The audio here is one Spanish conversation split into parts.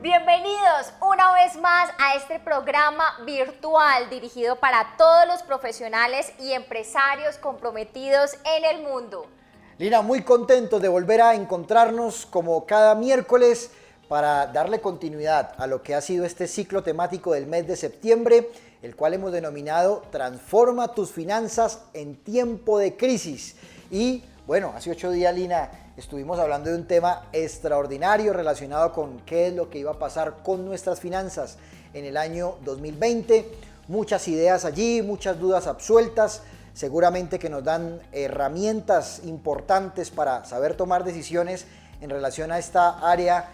Bienvenidos una vez más a este programa virtual dirigido para todos los profesionales y empresarios comprometidos en el mundo. Lina, muy contentos de volver a encontrarnos como cada miércoles para darle continuidad a lo que ha sido este ciclo temático del mes de septiembre, el cual hemos denominado Transforma tus finanzas en tiempo de crisis. Y bueno, hace 8 días, Lina, estuvimos hablando de un tema extraordinario relacionado con qué es lo que iba a pasar con nuestras finanzas en el año 2020. Muchas ideas allí, muchas dudas absueltas, seguramente que nos dan herramientas importantes para saber tomar decisiones en relación a esta área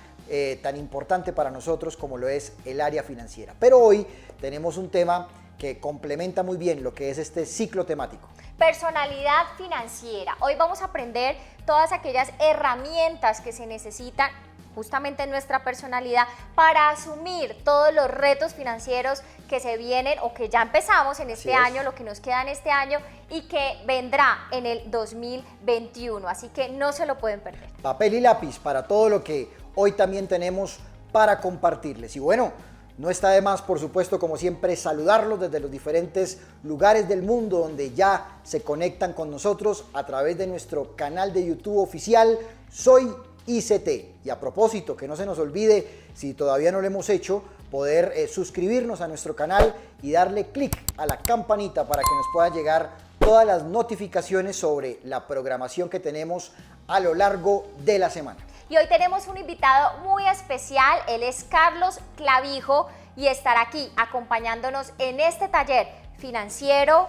tan importante para nosotros como lo es el área financiera. Pero hoy tenemos un tema que complementa muy bien lo que es este ciclo temático. Personalidad financiera. Hoy vamos a aprender todas aquellas herramientas que se necesitan justamente en nuestra personalidad para asumir todos los retos financieros que se vienen o que ya empezamos en este año, lo que nos queda en este año y que vendrá en el 2021. Así que no se lo pueden perder. Papel y lápiz para todo lo que hoy también tenemos para compartirles. Y bueno, no está de más, por supuesto, como siempre, saludarlos desde los diferentes lugares del mundo donde ya se conectan con nosotros a través de nuestro canal de YouTube oficial Soy ICT. Y a propósito, que no se nos olvide, si todavía no lo hemos hecho, poder suscribirnos a nuestro canal y darle clic a la campanita para que nos puedan llegar todas las notificaciones sobre la programación que tenemos a lo largo de la semana. Y hoy tenemos un invitado muy especial, él es Carlos Clavijo y estará aquí acompañándonos en este taller financiero,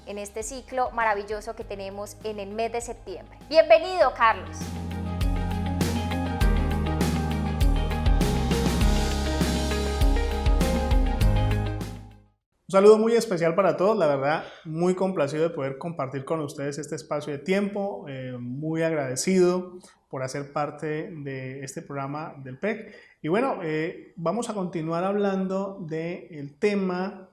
en este ciclo maravilloso que tenemos en el mes de septiembre. Bienvenido, Carlos. Un saludo muy especial para todos, la verdad muy complacido de poder compartir con ustedes este espacio de tiempo, muy agradecido por hacer parte de este programa del PEC. Y bueno, vamos a continuar hablando del tema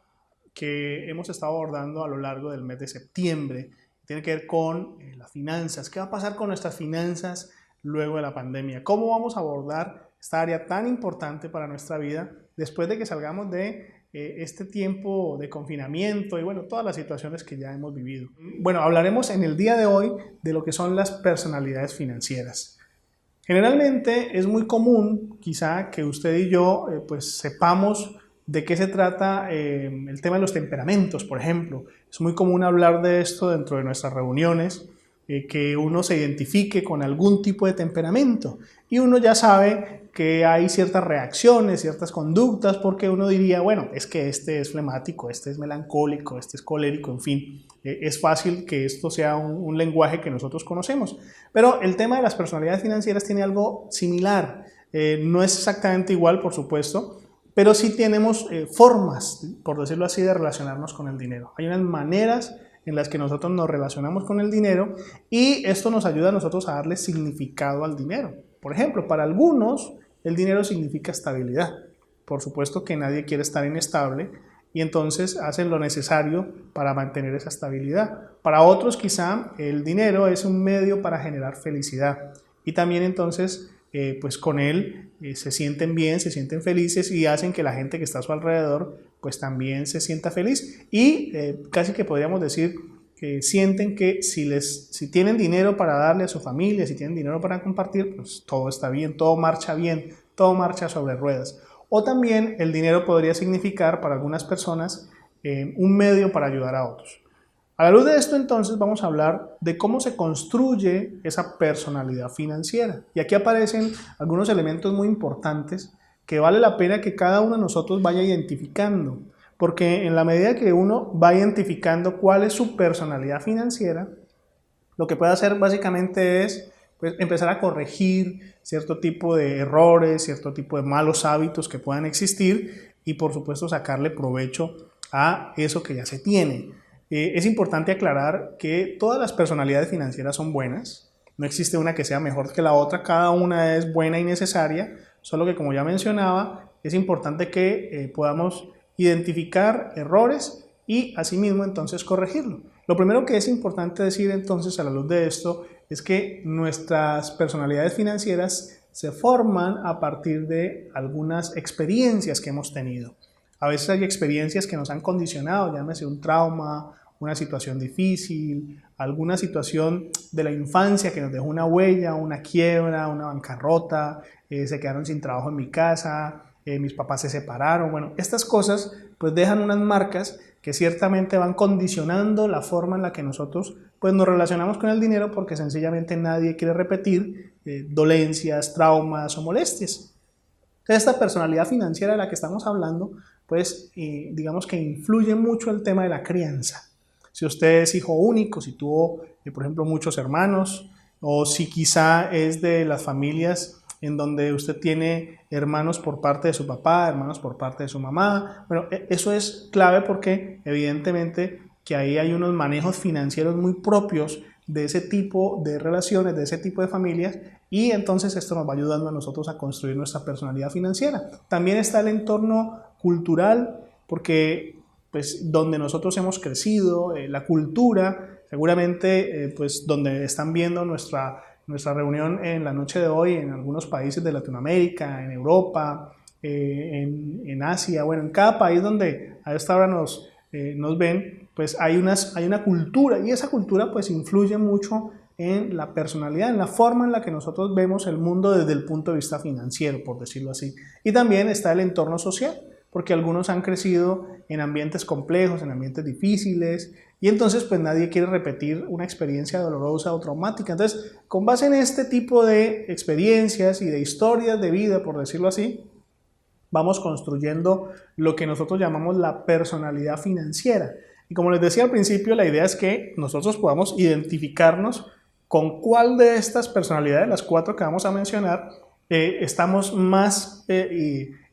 que hemos estado abordando a lo largo del mes de septiembre. Tiene que ver con las finanzas. ¿Qué va a pasar con nuestras finanzas luego de la pandemia? ¿Cómo vamos a abordar esta área tan importante para nuestra vida después de que salgamos de este tiempo de confinamiento y bueno, todas las situaciones que ya hemos vivido? Bueno, hablaremos en el día de hoy de lo que son las personalidades financieras. Generalmente es muy común quizá que usted y yo pues sepamos de qué se trata el tema de los temperamentos, por ejemplo. Es muy común hablar de esto dentro de nuestras reuniones, que uno se identifique con algún tipo de temperamento y uno ya sabe que hay ciertas reacciones, ciertas conductas, porque uno diría, bueno, es que este es flemático, este es melancólico, este es colérico, en fin, es fácil que esto sea un lenguaje que nosotros conocemos. Pero el tema de las personalidades financieras tiene algo similar, no es exactamente igual, por supuesto, pero sí tenemos formas, por decirlo así, de relacionarnos con el dinero. Hay unas maneras en las que nosotros nos relacionamos con el dinero y esto nos ayuda a nosotros a darle significado al dinero. Por ejemplo, para algunos el dinero significa estabilidad. Por supuesto que nadie quiere estar inestable y entonces hacen lo necesario para mantener esa estabilidad. Para otros quizá el dinero es un medio para generar felicidad y también entonces pues con él se sienten bien, se sienten felices y hacen que la gente que está a su alrededor pues también se sienta feliz y casi que podríamos decir que sienten que si tienen dinero para darle a su familia, si tienen dinero para compartir, pues todo está bien, todo marcha sobre ruedas. O también el dinero podría significar para algunas personas un medio para ayudar a otros. A la luz de esto entonces vamos a hablar de cómo se construye esa personalidad financiera. Y aquí aparecen algunos elementos muy importantes que vale la pena que cada uno de nosotros vaya identificando. Porque en la medida que uno va identificando cuál es su personalidad financiera, lo que puede hacer básicamente es pues, empezar a corregir cierto tipo de errores, cierto tipo de malos hábitos que puedan existir y por supuesto sacarle provecho a eso que ya se tiene. Es importante aclarar que todas las personalidades financieras son buenas, no existe una que sea mejor que la otra, cada una es buena y necesaria, solo que como ya mencionaba, es importante que podamos identificar errores y asimismo entonces corregirlo. Lo primero que es importante decir entonces a la luz de esto es que nuestras personalidades financieras se forman a partir de algunas experiencias que hemos tenido. A veces hay experiencias que nos han condicionado, llámese un trauma, una situación difícil, alguna situación de la infancia que nos dejó una huella, una quiebra, una bancarrota, se quedaron sin trabajo en mi casa, mis papás se separaron. Bueno, estas cosas pues dejan unas marcas que ciertamente van condicionando la forma en la que nosotros pues nos relacionamos con el dinero, porque sencillamente nadie quiere repetir dolencias, traumas o molestias. Entonces, esta personalidad financiera de la que estamos hablando, pues digamos que influye mucho el tema de la crianza. Si usted es hijo único, si tuvo, por ejemplo, muchos hermanos, o si quizá es de las familias en donde usted tiene hermanos por parte de su papá, hermanos por parte de su mamá. Bueno, eso es clave porque evidentemente que ahí hay unos manejos financieros muy propios de ese tipo de relaciones, de ese tipo de familias, y entonces esto nos va ayudando a nosotros a construir nuestra personalidad financiera. También está el entorno cultural, porque pues donde nosotros hemos crecido, la cultura, seguramente pues donde están viendo nuestra reunión en la noche de hoy, en algunos países de Latinoamérica, en Europa, en Asia, bueno, en cada país donde a esta hora nos ven, pues hay una cultura, y esa cultura pues influye mucho en la personalidad, en la forma en la que nosotros vemos el mundo desde el punto de vista financiero, por decirlo así. Y también está el entorno social, porque algunos han crecido en ambientes complejos, en ambientes difíciles, y entonces pues nadie quiere repetir una experiencia dolorosa o traumática. Entonces, con base en este tipo de experiencias y de historias de vida, por decirlo así, vamos construyendo lo que nosotros llamamos la personalidad financiera. Y como les decía al principio, la idea es que nosotros podamos identificarnos con cuál de estas personalidades, las 4 que vamos a mencionar, estamos más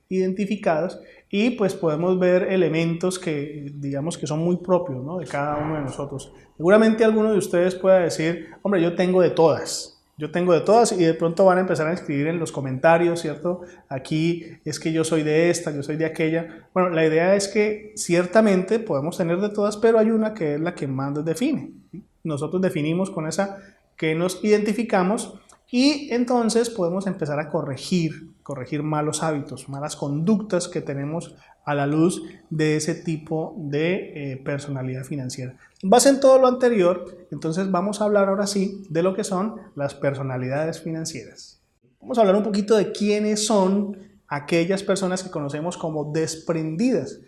identificados, y pues podemos ver elementos que digamos que son muy propios, ¿no?, de cada uno de nosotros. Seguramente alguno de ustedes pueda decir, hombre, yo tengo de todas, y de pronto van a empezar a escribir en los comentarios, ¿cierto? Aquí es que yo soy de esta, yo soy de aquella. Bueno, la idea es que ciertamente podemos tener de todas, pero hay una que es la que más nos define, ¿sí? Nosotros definimos con esa que nos identificamos, y entonces podemos empezar a corregir malos hábitos, malas conductas que tenemos a la luz de ese tipo de personalidad financiera. En base en todo lo anterior, entonces vamos a hablar ahora sí de lo que son las personalidades financieras. Vamos a hablar un poquito de quiénes son aquellas personas que conocemos como desprendidas.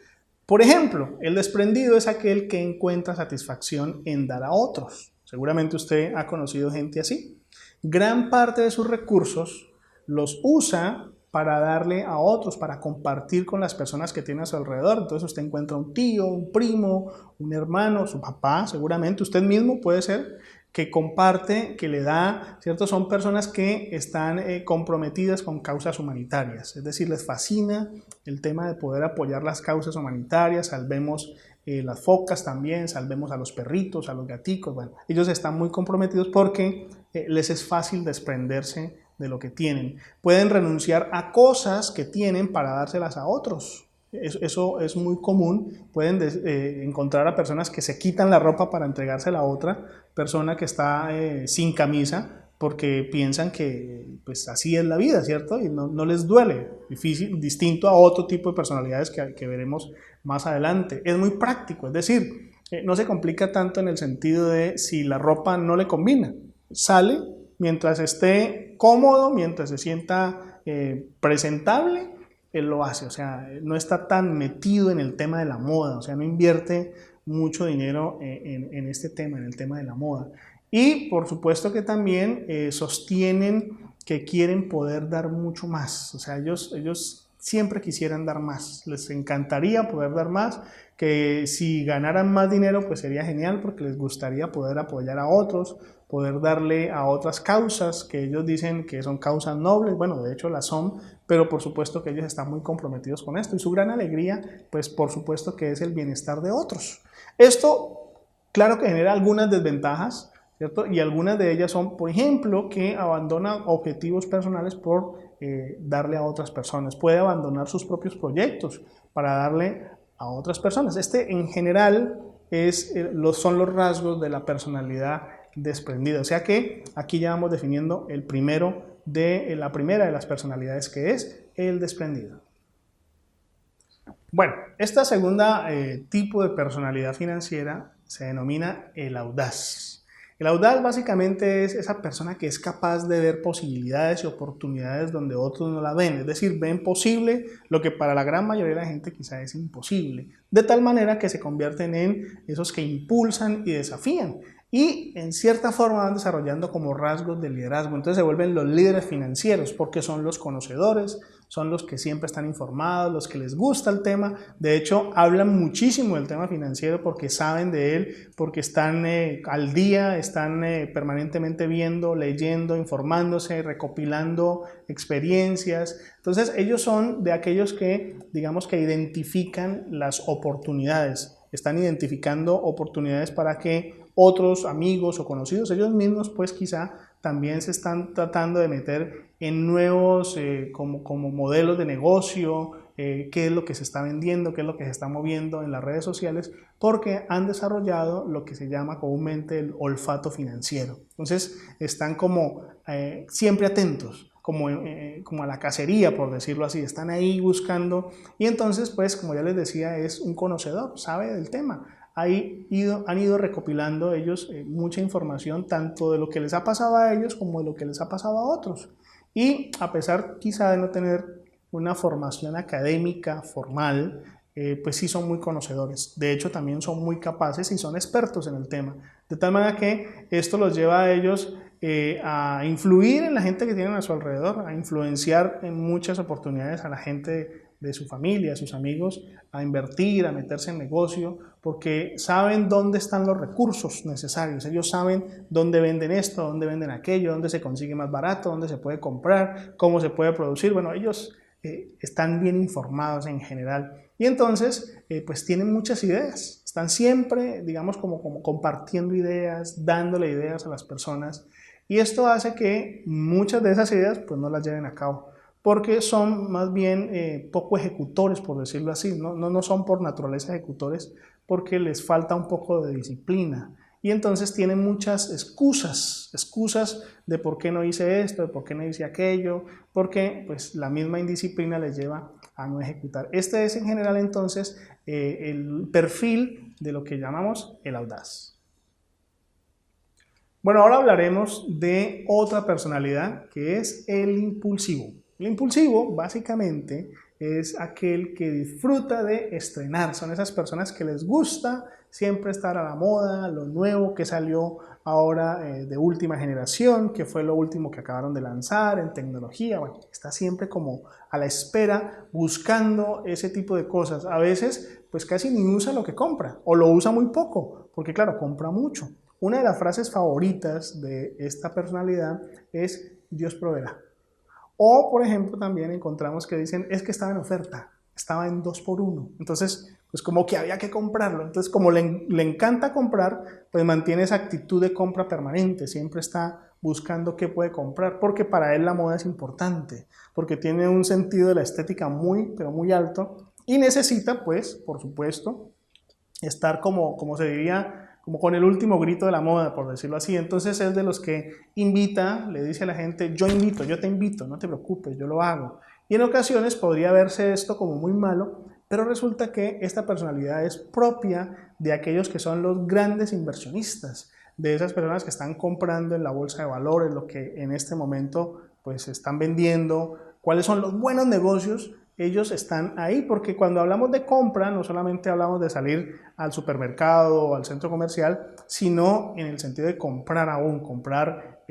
Por ejemplo, el desprendido es aquel que encuentra satisfacción en dar a otros. Seguramente usted ha conocido gente así. Gran parte de sus recursos los usa para darle a otros, para compartir con las personas que tiene a su alrededor. Entonces usted encuentra un tío, un primo, un hermano, su papá, seguramente usted mismo puede ser, que comparte, que le da, ¿cierto? Son personas que están comprometidas con causas humanitarias, es decir, les fascina el tema de poder apoyar las causas humanitarias. Salvemos las focas también, salvemos a los perritos, a los gaticos. Bueno, ellos están muy comprometidos porque les es fácil desprenderse de lo que tienen. Pueden renunciar a cosas que tienen para dárselas a otros. Eso es muy común. Pueden encontrar a personas que se quitan la ropa para entregársela a otra persona que está sin camisa, porque piensan que pues así es la vida, ¿cierto? Y no les duele, distinto a otro tipo de personalidades que veremos más adelante. Es muy práctico, es decir, no se complica tanto en el sentido de si la ropa no le combina. Sale mientras esté cómodo, mientras se sienta presentable, él lo hace. O sea, no está tan metido en el tema de la moda, o sea, no invierte mucho dinero en este tema, en el tema de la moda. Y por supuesto que también sostienen que quieren poder dar mucho más. O sea, ellos siempre quisieran dar más. Les encantaría poder dar más, que si ganaran más dinero pues sería genial, porque les gustaría poder apoyar a otros, poder darle a otras causas que ellos dicen que son causas nobles. Bueno, de hecho las son, pero por supuesto que ellos están muy comprometidos con esto, y su gran alegría pues por supuesto que es el bienestar de otros. Esto claro que genera algunas desventajas, ¿cierto? Y algunas de ellas son, por ejemplo, que abandonan objetivos personales por darle a otras personas. Puede abandonar sus propios proyectos para darle a otras personas. En general son los rasgos de la personalidad desprendida. O sea que aquí ya vamos definiendo el primero de la primera de las personalidades, que es el desprendido. Bueno, esta segunda tipo de personalidad financiera se denomina el audaz. El audaz básicamente es esa persona que es capaz de ver posibilidades y oportunidades donde otros no la ven, es decir, ven posible lo que para la gran mayoría de la gente quizá es imposible, de tal manera que se convierten en esos que impulsan y desafían y en cierta forma van desarrollando como rasgos de liderazgo. Entonces se vuelven los líderes financieros porque son los conocedores, son los que siempre están informados, los que les gusta el tema. De hecho, hablan muchísimo del tema financiero porque saben de él, porque están al día, están permanentemente viendo, leyendo, informándose, recopilando experiencias. Entonces ellos son de aquellos que, digamos, que identifican las oportunidades, están identificando oportunidades para que otros amigos o conocidos, ellos mismos pues quizá también se están tratando de meter en nuevos como modelos de negocio, qué es lo que se está vendiendo, qué es lo que se está moviendo en las redes sociales, porque han desarrollado lo que se llama comúnmente el olfato financiero. Entonces están como siempre atentos, como a la cacería, por decirlo así, están ahí buscando y entonces pues como ya les decía es un conocedor, sabe del tema. Han ido recopilando ellos mucha información tanto de lo que les ha pasado a ellos como de lo que les ha pasado a otros. Y a pesar quizá de no tener una formación académica formal, pues sí son muy conocedores. De hecho también son muy capaces y son expertos en el tema. De tal manera que esto los lleva a ellos a influir en la gente que tienen a su alrededor, a influenciar en muchas oportunidades a la gente de su familia, a sus amigos, a invertir, a meterse en negocio, porque saben dónde están los recursos necesarios. Ellos saben dónde venden esto, dónde venden aquello, dónde se consigue más barato, dónde se puede comprar, cómo se puede producir. Bueno, ellos están bien informados en general y entonces pues tienen muchas ideas. Están siempre, digamos, como compartiendo ideas, dándole ideas a las personas y esto hace que muchas de esas ideas pues no las lleven a cabo, porque son más bien poco ejecutores, por decirlo así, no son por naturaleza ejecutores, porque les falta un poco de disciplina. Y entonces tienen muchas excusas de por qué no hice esto, de por qué no hice aquello, porque pues la misma indisciplina les lleva a no ejecutar. Este es en general entonces el perfil de lo que llamamos el audaz. Bueno, ahora hablaremos de otra personalidad que es el impulsivo. El impulsivo básicamente es aquel que disfruta de estrenar, son esas personas que les gusta siempre estar a la moda, lo nuevo que salió ahora de última generación, que fue lo último que acabaron de lanzar en tecnología. Bueno, está siempre como a la espera buscando ese tipo de cosas. A veces pues casi ni usa lo que compra o lo usa muy poco, porque claro, compra mucho. Una de las frases favoritas de esta personalidad es Dios proveerá. O, por ejemplo, también encontramos que dicen, es que estaba en oferta, estaba en 2x1. Entonces, pues como que había que comprarlo. Entonces, como le encanta comprar, pues mantiene esa actitud de compra permanente. Siempre está buscando qué puede comprar, porque para él la moda es importante, porque tiene un sentido de la estética muy, pero muy alto y necesita, pues, por supuesto, estar como se diría, como con el último grito de la moda, por decirlo así. Entonces es de los que invita, le dice a la gente, yo invito, yo te invito, no te preocupes, yo lo hago. Y en ocasiones podría verse esto como muy malo, pero resulta que esta personalidad es propia de aquellos que son los grandes inversionistas, de esas personas que están comprando en la bolsa de valores, lo que en este momento pues están vendiendo, cuáles son los buenos negocios. Ellos están ahí porque cuando hablamos de compra no solamente hablamos de salir al supermercado o al centro comercial, sino en el sentido de comprar comprar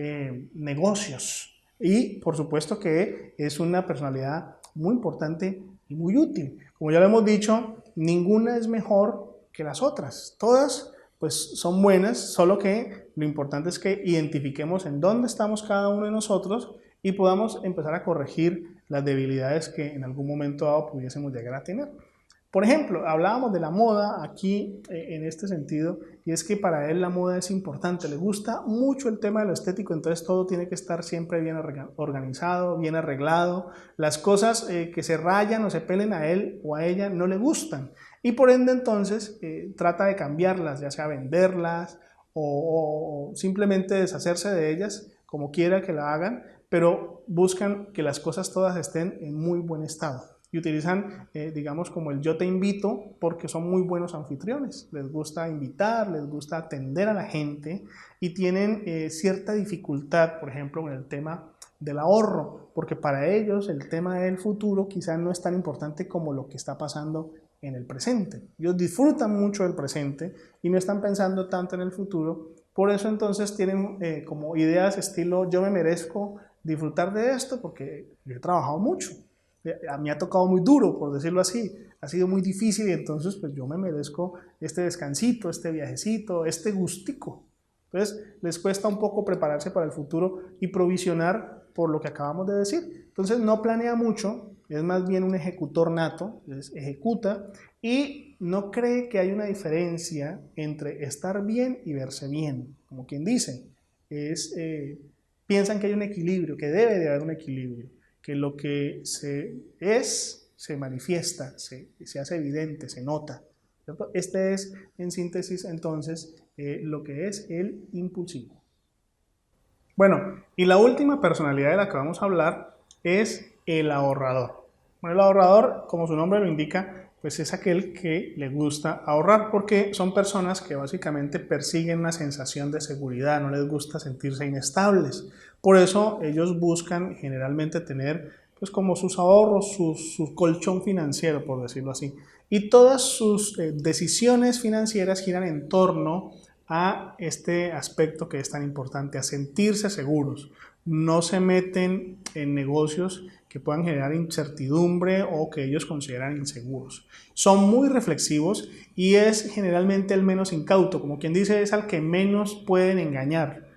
negocios. Y por supuesto que es una personalidad muy importante y muy útil. Como ya lo hemos dicho, ninguna es mejor que las otras. Todas pues son buenas, solo que lo importante es que identifiquemos en dónde estamos cada uno de nosotros y podamos empezar a corregir las debilidades que en algún momento dado pudiésemos llegar a tener. Por ejemplo, hablábamos de la moda aquí en este sentido, y es que para él la moda es importante, le gusta mucho el tema de lo estético, entonces todo tiene que estar siempre bien organizado, bien arreglado, las cosas que se rayan o se pelen a él o a ella no le gustan, y por ende entonces trata de cambiarlas, ya sea venderlas o simplemente deshacerse de ellas, como quiera que la hagan, pero buscan que las cosas todas estén en muy buen estado. Y utilizan, digamos, como el yo te invito, porque son muy buenos anfitriones. Les gusta invitar, les gusta atender a la gente y tienen cierta dificultad, por ejemplo, en el tema del ahorro, porque para ellos el tema del futuro quizás no es tan importante como lo que está pasando en el presente. Ellos disfrutan mucho del presente y no están pensando tanto en el futuro. Por eso entonces tienen como ideas estilo yo me merezco disfrutar de esto porque yo he trabajado mucho. A mí ha tocado muy duro, por decirlo así, ha sido muy difícil y entonces pues yo me merezco este descansito, este viajecito, este gustico. Entonces les cuesta un poco prepararse para el futuro y provisionar por lo que acabamos de decir. Entonces no planea mucho, es más bien un ejecutor nato, ejecuta y no cree que hay una diferencia entre estar bien y verse bien, como quien dice, piensan que hay un equilibrio, que debe de haber un equilibrio, que lo que se manifiesta, se hace evidente, se nota, ¿cierto? Este es, en síntesis, entonces, lo que es el impulsivo. Bueno, y la última personalidad de la que vamos a hablar es el ahorrador. Bueno, el ahorrador, como su nombre lo indica, pues es aquel que le gusta ahorrar, porque son personas que básicamente persiguen una sensación de seguridad, no les gusta sentirse inestables. Por eso ellos buscan generalmente tener pues como sus ahorros, su colchón financiero, por decirlo así. Y todas sus decisiones financieras giran en torno a este aspecto que es tan importante, a sentirse seguros. No se meten en negocios que puedan generar incertidumbre o que ellos consideran inseguros. Son muy reflexivos y es generalmente el menos incauto, como quien dice, es al que menos pueden engañar.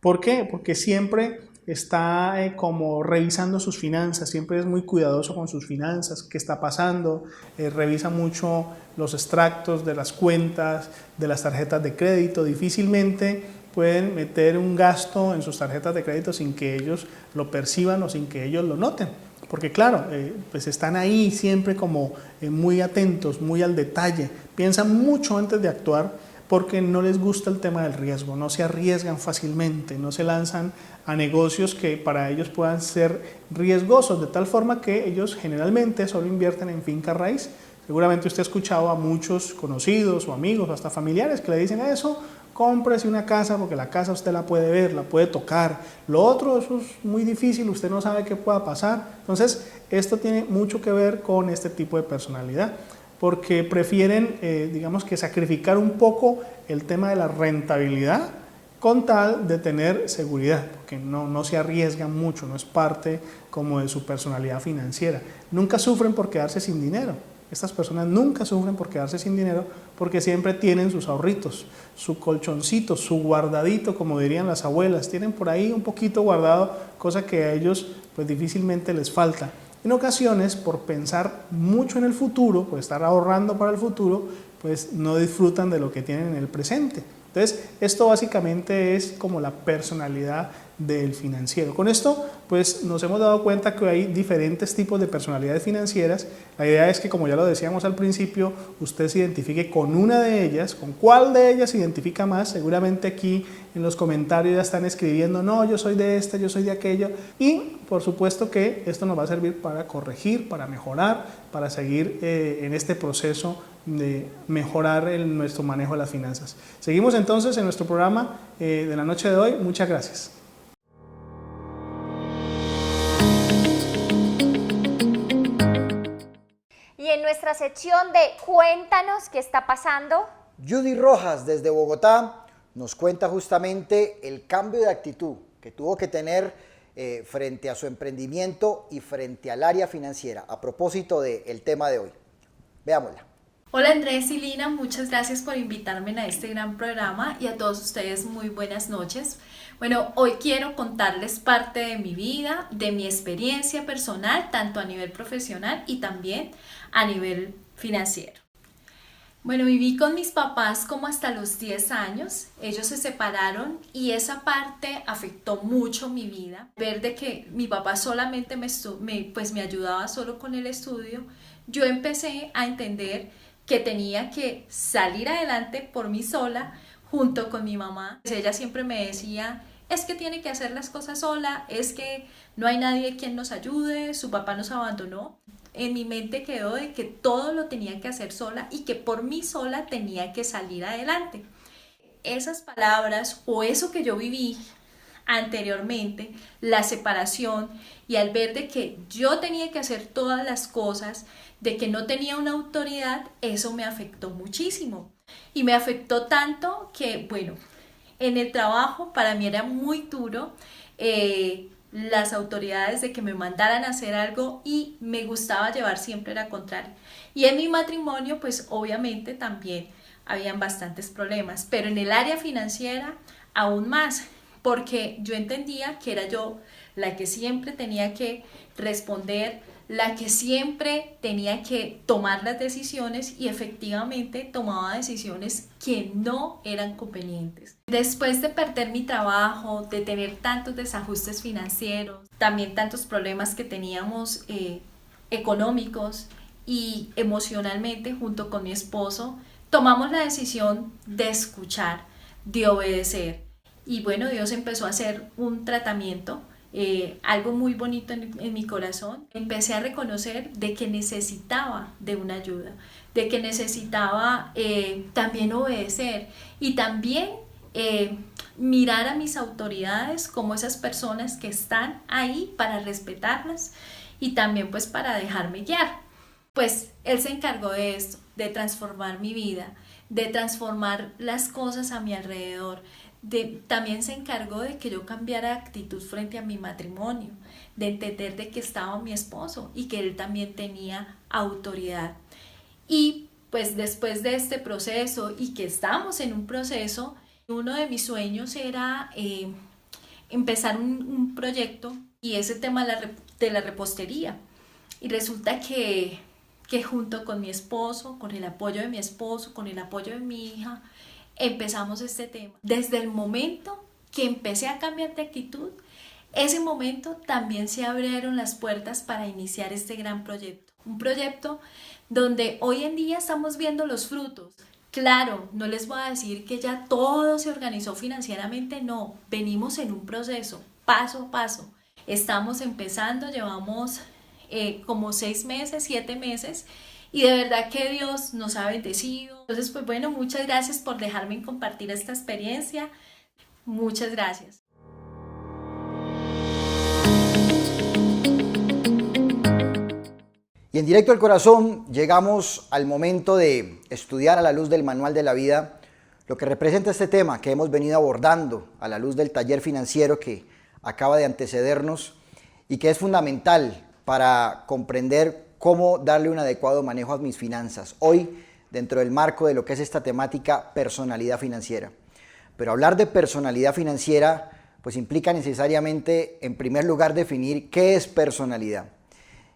¿Por qué? Porque siempre está como revisando sus finanzas, siempre es muy cuidadoso con sus finanzas, qué está pasando, revisa mucho los extractos de las cuentas, de las tarjetas de crédito, difícilmente pueden meter un gasto en sus tarjetas de crédito sin que ellos lo perciban o sin que ellos lo noten, porque claro, pues están ahí siempre como muy atentos, muy al detalle, piensan mucho antes de actuar, porque no les gusta el tema del riesgo, no se arriesgan fácilmente, no se lanzan a negocios que para ellos puedan ser riesgosos, de tal forma que ellos generalmente solo invierten en finca raíz. Seguramente usted ha escuchado a muchos conocidos o amigos o hasta familiares que le dicen eso, cómprese una casa porque la casa usted la puede ver, la puede tocar. Lo otro, eso es muy difícil, usted no sabe qué pueda pasar. Entonces, esto tiene mucho que ver con este tipo de personalidad, porque prefieren, digamos que sacrificar un poco el tema de la rentabilidad con tal de tener seguridad, porque no se arriesgan mucho, no es parte como de su personalidad financiera. Nunca sufren por quedarse sin dinero. Estas personas nunca sufren por quedarse sin dinero porque siempre tienen sus ahorritos, su colchoncito, su guardadito, como dirían las abuelas. Tienen por ahí un poquito guardado, cosa que a ellos pues difícilmente les falta. En ocasiones, por pensar mucho en el futuro, por estar ahorrando para el futuro, pues no disfrutan de lo que tienen en el presente. Entonces, esto básicamente es como la personalidad del financiero. Con esto, pues nos hemos dado cuenta que hay diferentes tipos de personalidades financieras. La idea es que, como ya lo decíamos al principio, usted se identifique con una de ellas, con cuál de ellas se identifica más. Seguramente aquí en los comentarios ya están escribiendo, no, yo soy de esta, yo soy de aquello. Y por supuesto que esto nos va a servir para corregir, para mejorar, para seguir en este proceso de mejorar nuestro manejo de las finanzas. Seguimos entonces en nuestro programa de la noche de hoy. Muchas gracias. Y en nuestra sección de Cuéntanos qué está pasando, Judy Rojas desde Bogotá nos cuenta justamente el cambio de actitud que tuvo que tener frente a su emprendimiento y frente al área financiera a propósito del tema de hoy. Veámosla. Hola Andrés y Lina, muchas gracias por invitarme a este gran programa y a todos ustedes muy buenas noches. Bueno, hoy quiero contarles parte de mi vida, de mi experiencia personal, tanto a nivel profesional y también a nivel financiero. Bueno, viví con mis papás como hasta los 10 años, ellos se separaron y esa parte afectó mucho mi vida. Ver de que mi papá solamente me ayudaba solo con el estudio, yo empecé a entender que tenía que salir adelante por mí sola junto con mi mamá. Ella siempre me decía, es que tiene que hacer las cosas sola, es que no hay nadie quien nos ayude, su papá nos abandonó. En mi mente quedó de que todo lo tenía que hacer sola y que por mí sola tenía que salir adelante. Esas palabras o eso que yo viví anteriormente, la separación, y al ver de que yo tenía que hacer todas las cosas, de que no tenía una autoridad, eso me afectó muchísimo. Y me afectó tanto que, bueno, en el trabajo para mí era muy duro las autoridades de que me mandaran a hacer algo y me gustaba llevar siempre la contraria. Y en mi matrimonio, pues obviamente también habían bastantes problemas, pero en el área financiera aún más, porque yo entendía que era yo la que siempre tenía que responder, la que siempre tenía que tomar las decisiones y efectivamente tomaba decisiones que no eran convenientes. Después de perder mi trabajo, de tener tantos desajustes financieros, también tantos problemas que teníamos económicos y emocionalmente junto con mi esposo, tomamos la decisión de escuchar, de obedecer. Y bueno, Dios empezó a hacer un tratamiento, algo muy bonito en mi corazón. Empecé a reconocer de que necesitaba de una ayuda, de que necesitaba también obedecer y también mirar a mis autoridades como esas personas que están ahí para respetarlas y también pues para dejarme guiar. Pues Él se encargó de esto, de transformar mi vida, de transformar las cosas a mi alrededor. También se encargó de que yo cambiara de actitud frente a mi matrimonio, de entender de que estaba mi esposo y que él también tenía autoridad. Y pues después de este proceso y que estamos en un proceso, uno de mis sueños era empezar un proyecto y ese tema de la repostería. Y resulta que junto con mi esposo, con el apoyo de mi esposo, con el apoyo de mi hija, empezamos este tema. Desde el momento que empecé a cambiar de actitud, ese momento también se abrieron las puertas para iniciar este gran proyecto. Un proyecto donde hoy en día estamos viendo los frutos. Claro, no les voy a decir que ya todo se organizó financieramente, no. Venimos en un proceso, paso a paso. Estamos empezando, llevamos como 6 meses, 7 meses, y de verdad que Dios nos ha bendecido. Entonces, pues bueno, muchas gracias por dejarme compartir esta experiencia. Muchas gracias. Y en Directo al Corazón llegamos al momento de estudiar a la luz del Manual de la Vida lo que representa este tema que hemos venido abordando a la luz del taller financiero que acaba de antecedernos y que es fundamental para comprender cómo darle un adecuado manejo a mis finanzas. Hoy, dentro del marco de lo que es esta temática, personalidad financiera. Pero hablar de personalidad financiera, pues implica necesariamente, en primer lugar, definir qué es personalidad.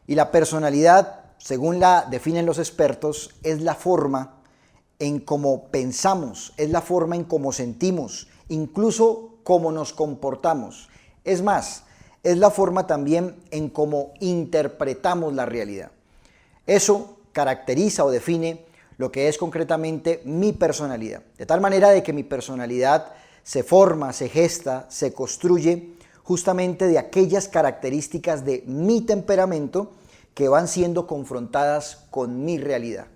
Y la personalidad, según la definen los expertos, es la forma en cómo pensamos, es la forma en cómo sentimos, incluso cómo nos comportamos. Es más, es la forma también en cómo interpretamos la realidad. Eso caracteriza o define lo que es concretamente mi personalidad. De tal manera de que mi personalidad se forma, se gesta, se construye justamente de aquellas características de mi temperamento que van siendo confrontadas con mi realidad.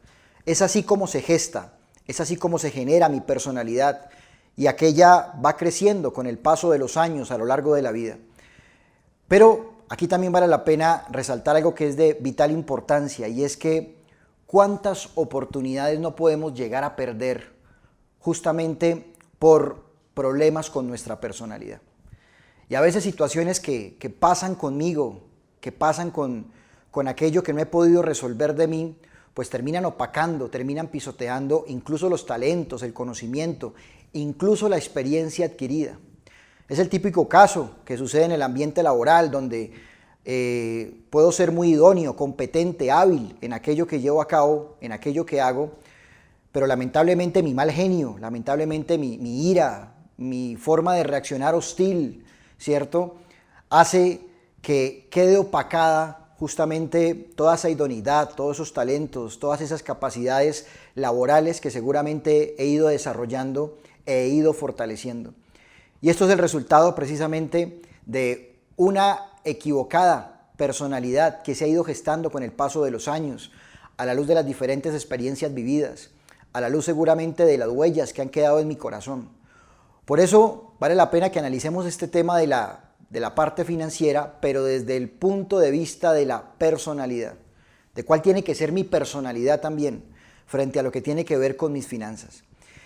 Es así como se gesta, es así como se genera mi personalidad y aquella va creciendo con el paso de los años a lo largo de la vida. Pero aquí también vale la pena resaltar algo que es de vital importancia y es que cuántas oportunidades no podemos llegar a perder justamente por problemas con nuestra personalidad. Y a veces situaciones que pasan conmigo, que pasan con aquello que no he podido resolver de mí, pues terminan opacando, terminan pisoteando incluso los talentos, el conocimiento, incluso la experiencia adquirida. Es el típico caso que sucede en el ambiente laboral donde puedo ser muy idóneo, competente, hábil en aquello que llevo a cabo, en aquello que hago, pero lamentablemente mi mal genio, lamentablemente mi ira, mi forma de reaccionar hostil, ¿cierto? Hace que quede opacada justamente toda esa idoneidad, todos esos talentos, todas esas capacidades laborales que seguramente he ido desarrollando e he ido fortaleciendo. Y esto es el resultado precisamente de una equivocada personalidad que se ha ido gestando con el paso de los años, a la luz de las diferentes experiencias vividas, a la luz seguramente de las huellas que han quedado en mi corazón. Por eso vale la pena que analicemos este tema de la parte financiera, pero desde el punto de vista de la personalidad, de cuál tiene que ser mi personalidad también, frente a lo que tiene que ver con mis finanzas.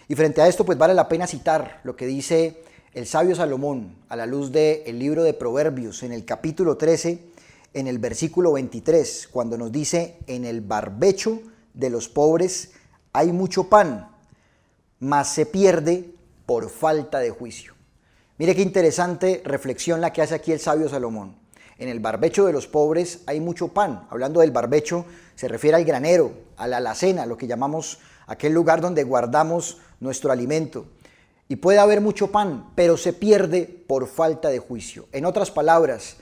Y frente a esto, pues vale la pena citar lo que dice el sabio Salomón a la luz del libro de Proverbios, en el capítulo 13, en el versículo 23, cuando nos dice: en el barbecho de los pobres hay mucho pan, mas se pierde por falta de juicio. Mire qué interesante reflexión la que hace aquí el sabio Salomón. En el barbecho de los pobres hay mucho pan. Hablando del barbecho, se refiere al granero, a la alacena, lo que llamamos aquel lugar donde guardamos nuestro alimento. Y puede haber mucho pan, pero se pierde por falta de juicio. En otras palabras,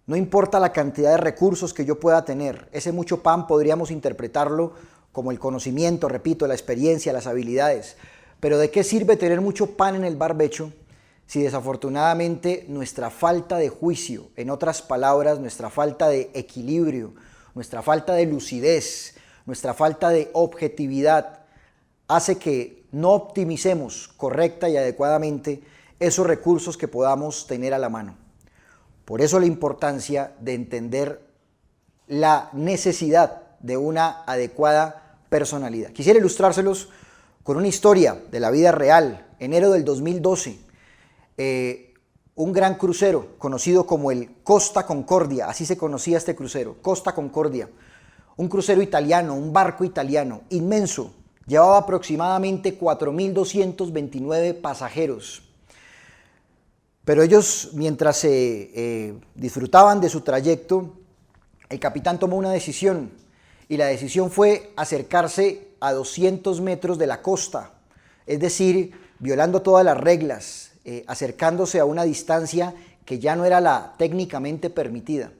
no importa la cantidad de recursos que yo pueda tener, ese mucho pan podríamos interpretarlo como el conocimiento, repito, la experiencia, las habilidades. Pero ¿de qué sirve tener mucho pan en el barbecho si desafortunadamente nuestra falta de juicio, en otras palabras, nuestra falta de equilibrio, nuestra falta de lucidez, nuestra falta de objetividad hace que no optimicemos correcta y adecuadamente esos recursos que podamos tener a la mano? Por eso la importancia de entender la necesidad de una adecuada personalidad. Quisiera ilustrárselos con una historia de la vida real. Enero del 2012, un gran crucero conocido como el Costa Concordia, así se conocía este crucero, Costa Concordia, un crucero italiano, un barco italiano inmenso, llevaba aproximadamente 4.229 pasajeros. Pero ellos, mientras disfrutaban de su trayecto, el capitán tomó una decisión, y la decisión fue acercarse a 200 metros de la costa, es decir, violando todas las reglas, acercándose a una distancia que ya no era la técnicamente permitida.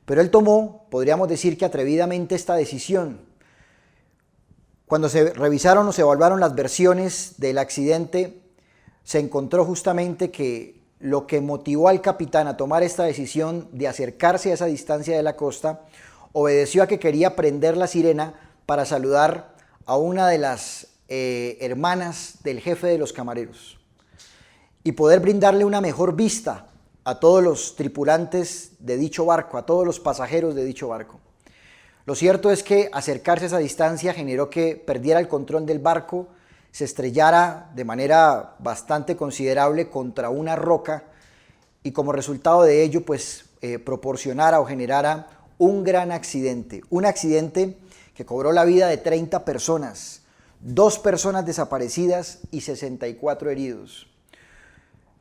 Pero él tomó, podríamos decir que atrevidamente, esta decisión. Cuando se revisaron o se evaluaron las versiones del accidente, se encontró justamente que lo que motivó al capitán a tomar esta decisión de acercarse a esa distancia de la costa obedeció a que quería prender la sirena para saludar a una de las hermanas del jefe de los camareros y poder brindarle una mejor vista a todos los tripulantes de dicho barco, a todos los pasajeros de dicho barco. Lo cierto es que acercarse a esa distancia generó que perdiera el control del barco, se estrellara de manera bastante considerable contra una roca y como resultado de ello pues proporcionara o generara un gran accidente. Un accidente que cobró la vida de 30 personas, 2 personas desaparecidas y 64 heridos.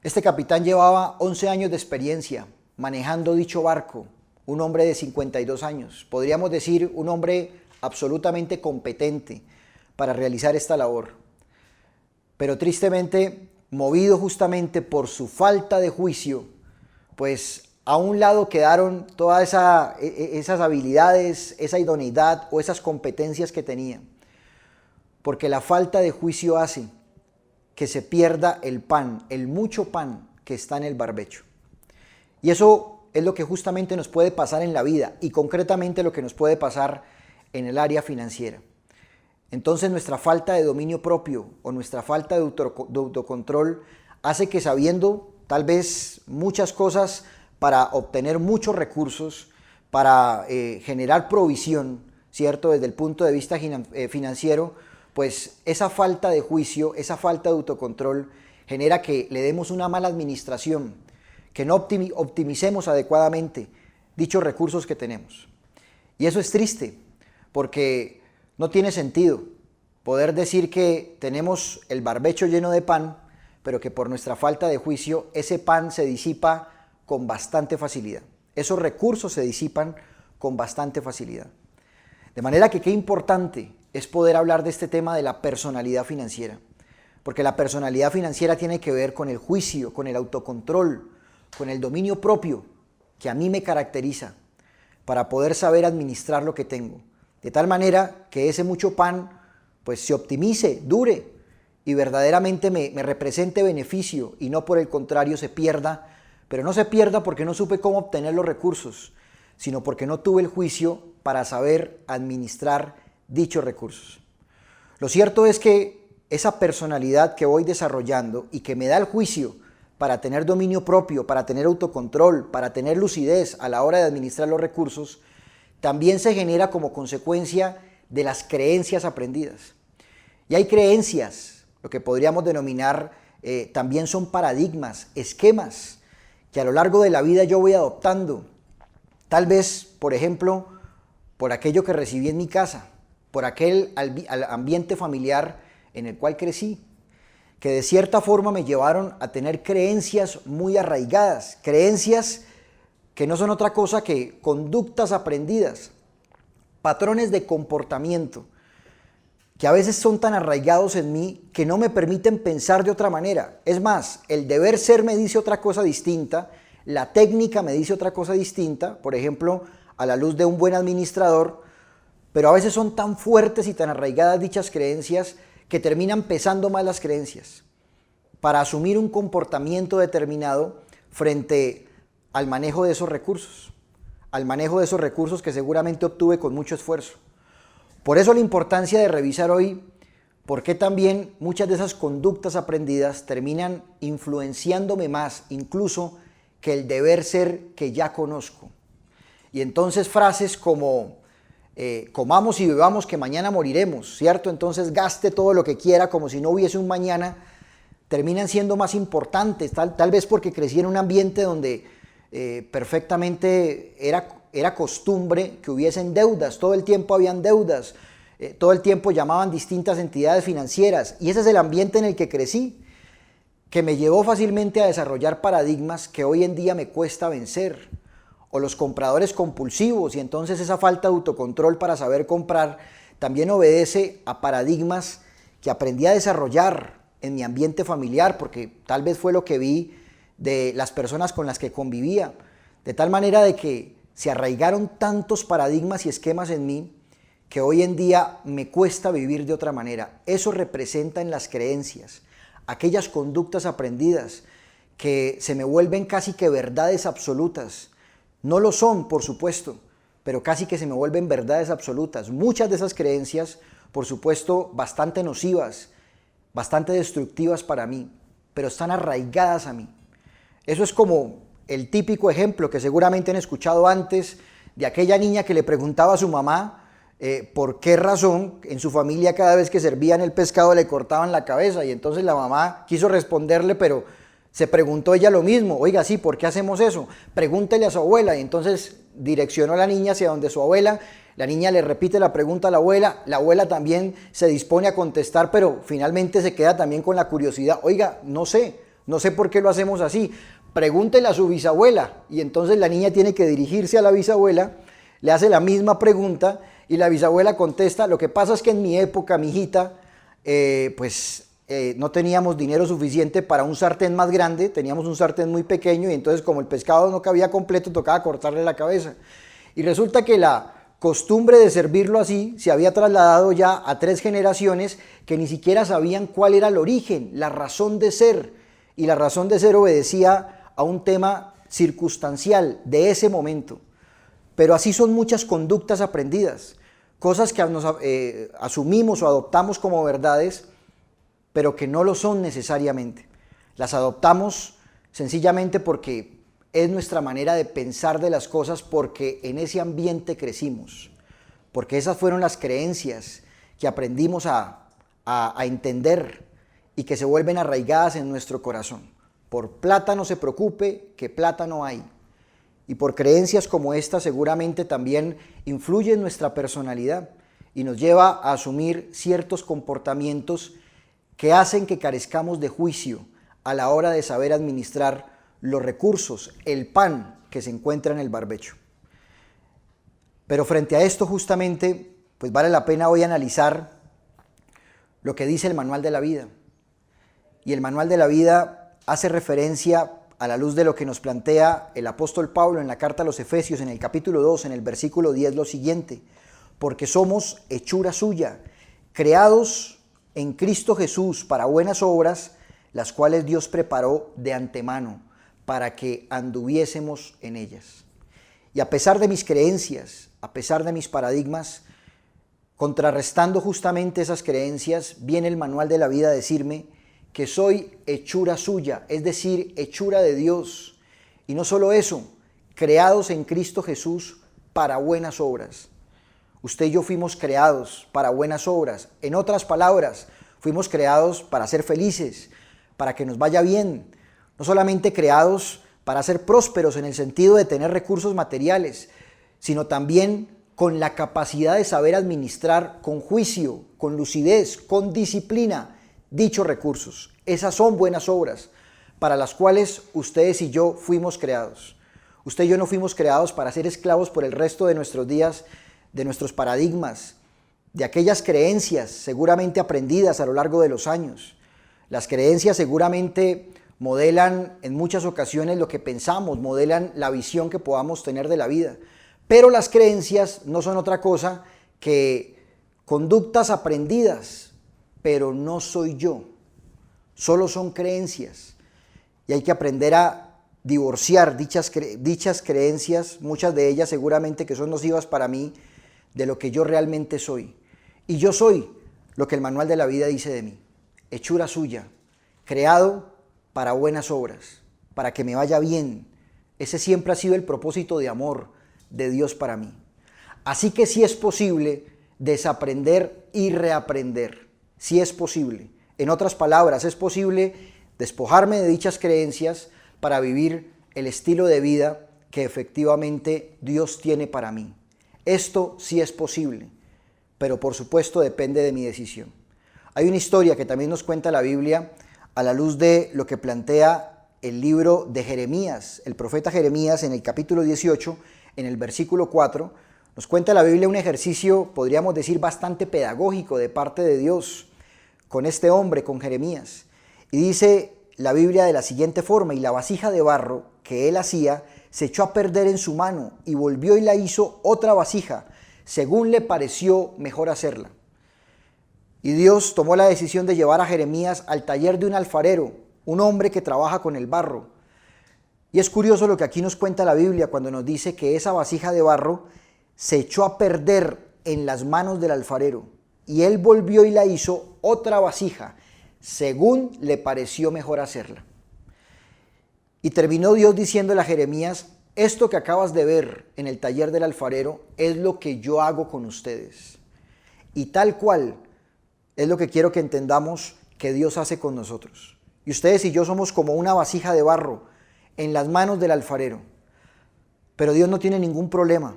Este capitán llevaba 11 años de experiencia manejando dicho barco, un hombre de 52 años, podríamos decir un hombre absolutamente competente para realizar esta labor. Pero tristemente, movido justamente por su falta de juicio, pues a un lado quedaron todas esas habilidades, esa idoneidad o esas competencias que tenía. Porque la falta de juicio hace que se pierda el pan, el mucho pan que está en el barbecho. Y eso es lo que justamente nos puede pasar en la vida y concretamente lo que nos puede pasar en el área financiera. Entonces nuestra falta de dominio propio o nuestra falta de autocontrol hace que, sabiendo tal vez muchas cosas para obtener muchos recursos, para generar provisión, ¿cierto? Desde el punto de vista financiero, pues esa falta de juicio, esa falta de autocontrol genera que le demos una mala administración, que no optimicemos adecuadamente dichos recursos que tenemos. Y eso es triste, porque no tiene sentido poder decir que tenemos el barbecho lleno de pan, pero que por nuestra falta de juicio ese pan se disipa con bastante facilidad. Esos recursos se disipan con bastante facilidad. De manera que qué importante es poder hablar de este tema de la personalidad financiera, porque la personalidad financiera tiene que ver con el juicio, con el autocontrol, con el dominio propio que a mí me caracteriza para poder saber administrar lo que tengo, de tal manera que ese mucho pan pues se optimice, dure y verdaderamente me represente beneficio y no por el contrario se pierda, pero no se pierda porque no supe cómo obtener los recursos, sino porque no tuve el juicio para saber administrar dichos recursos. Lo cierto es que esa personalidad que voy desarrollando y que me da el juicio para tener dominio propio, para tener autocontrol, para tener lucidez a la hora de administrar los recursos, también se genera como consecuencia de las creencias aprendidas. Y hay creencias, lo que podríamos denominar también son paradigmas, esquemas, que a lo largo de la vida yo voy adoptando. Tal vez, por ejemplo, por aquello que recibí en mi casa, por aquel ambiente familiar en el cual crecí, que de cierta forma me llevaron a tener creencias muy arraigadas, creencias que no son otra cosa que conductas aprendidas, patrones de comportamiento, que a veces son tan arraigados en mí que no me permiten pensar de otra manera. Es más, el deber ser me dice otra cosa distinta, la técnica me dice otra cosa distinta, por ejemplo, a la luz de un buen administrador, pero a veces son tan fuertes y tan arraigadas dichas creencias que terminan pesando más las creencias para asumir un comportamiento determinado frente al manejo de esos recursos, al manejo de esos recursos que seguramente obtuve con mucho esfuerzo. Por eso la importancia de revisar hoy por qué también muchas de esas conductas aprendidas terminan influenciándome más, incluso que el deber ser que ya conozco. Y entonces frases como comamos y bebamos que mañana moriremos, ¿cierto? Entonces gaste todo lo que quiera como si no hubiese un mañana, terminan siendo más importantes, tal vez porque crecí en un ambiente donde perfectamente era costumbre que hubiesen deudas, todo el tiempo habían deudas, todo el tiempo llamaban distintas entidades financieras y ese es el ambiente en el que crecí, que me llevó fácilmente a desarrollar paradigmas que hoy en día me cuesta vencer, o los compradores compulsivos y entonces esa falta de autocontrol para saber comprar también obedece a paradigmas que aprendí a desarrollar en mi ambiente familiar porque tal vez fue lo que vi de las personas con las que convivía, de tal manera de que se arraigaron tantos paradigmas y esquemas en mí que hoy en día me cuesta vivir de otra manera. Eso representa en las creencias, aquellas conductas aprendidas que se me vuelven casi que verdades absolutas. No lo son, por supuesto, pero casi que se me vuelven verdades absolutas. Muchas de esas creencias, por supuesto, bastante nocivas, bastante destructivas para mí, pero están arraigadas a mí. Eso es como el típico ejemplo que seguramente han escuchado antes de aquella niña que le preguntaba a su mamá por qué razón en su familia cada vez que servían el pescado le cortaban la cabeza y entonces la mamá quiso responderle, pero se preguntó ella lo mismo, oiga, sí, ¿por qué hacemos eso? Pregúntele a su abuela, y entonces direccionó a la niña hacia donde su abuela, la niña le repite la pregunta a la abuela también se dispone a contestar, pero finalmente se queda también con la curiosidad, oiga, no sé por qué lo hacemos así, pregúntele a su bisabuela, y entonces la niña tiene que dirigirse a la bisabuela, le hace la misma pregunta, y la bisabuela contesta, lo que pasa es que en mi época, mi hijita, no teníamos dinero suficiente para un sartén más grande, teníamos un sartén muy pequeño y entonces como el pescado no cabía completo tocaba cortarle la cabeza. Y resulta que la costumbre de servirlo así se había trasladado ya a 3 generaciones que ni siquiera sabían cuál era el origen, la razón de ser. Y la razón de ser obedecía a un tema circunstancial de ese momento. Pero así son muchas conductas aprendidas, cosas que asumimos o adoptamos como verdades, pero que no lo son necesariamente. Las adoptamos sencillamente porque es nuestra manera de pensar de las cosas, porque en ese ambiente crecimos, porque esas fueron las creencias que aprendimos a entender y que se vuelven arraigadas en nuestro corazón. Por plata no se preocupe, que plata no hay. Y por creencias como esta seguramente también influye en nuestra personalidad y nos lleva a asumir ciertos comportamientos que hacen que carezcamos de juicio a la hora de saber administrar los recursos, el pan que se encuentra en el barbecho. Pero frente a esto justamente, pues vale la pena hoy analizar lo que dice el Manual de la Vida. Y el Manual de la Vida hace referencia a la luz de lo que nos plantea el apóstol Pablo en la carta a los Efesios, en el capítulo 2, en el versículo 10, lo siguiente: porque somos hechura suya, creados en Cristo Jesús para buenas obras, las cuales Dios preparó de antemano para que anduviésemos en ellas. Y a pesar de mis creencias, a pesar de mis paradigmas, contrarrestando justamente esas creencias, viene el manual de la vida a decirme que soy hechura suya, es decir, hechura de Dios. Y no solo eso, creados en Cristo Jesús para buenas obras. Usted y yo fuimos creados para buenas obras. En otras palabras, fuimos creados para ser felices, para que nos vaya bien. No solamente creados para ser prósperos en el sentido de tener recursos materiales, sino también con la capacidad de saber administrar con juicio, con lucidez, con disciplina dichos recursos. Esas son buenas obras para las cuales ustedes y yo fuimos creados. Usted y yo no fuimos creados para ser esclavos por el resto de nuestros días, de nuestros paradigmas, de aquellas creencias seguramente aprendidas a lo largo de los años. Las creencias seguramente modelan en muchas ocasiones lo que pensamos, modelan la visión que podamos tener de la vida. Pero las creencias no son otra cosa que conductas aprendidas, pero no soy yo. Solo son creencias. Y hay que aprender a divorciar dichas creencias, muchas de ellas seguramente que son nocivas para mí, de lo que yo realmente soy. Y yo soy lo que el manual de la vida dice de mí, hechura suya, creado para buenas obras, para que me vaya bien. Ese siempre ha sido el propósito de amor de Dios para mí. Así que sí es posible desaprender y reaprender, sí es posible. En otras palabras, es posible despojarme de dichas creencias para vivir el estilo de vida que efectivamente Dios tiene para mí. Esto sí es posible, pero por supuesto depende de mi decisión. Hay una historia que también nos cuenta la Biblia a la luz de lo que plantea el libro de Jeremías. El profeta Jeremías en el capítulo 18, en el versículo 4, nos cuenta la Biblia un ejercicio, podríamos decir, bastante pedagógico de parte de Dios con este hombre, con Jeremías. Y dice la Biblia de la siguiente forma: y la vasija de barro que él hacía se echó a perder en su mano, y volvió y la hizo otra vasija, según le pareció mejor hacerla. Y Dios tomó la decisión de llevar a Jeremías al taller de un alfarero, un hombre que trabaja con el barro. Y es curioso lo que aquí nos cuenta la Biblia cuando nos dice que esa vasija de barro se echó a perder en las manos del alfarero, y él volvió y la hizo otra vasija, según le pareció mejor hacerla. Y terminó Dios diciéndole a Jeremías: esto que acabas de ver en el taller del alfarero es lo que yo hago con ustedes. Y tal cual es lo que quiero que entendamos que Dios hace con nosotros. Y ustedes y yo somos como una vasija de barro en las manos del alfarero. Pero Dios no tiene ningún problema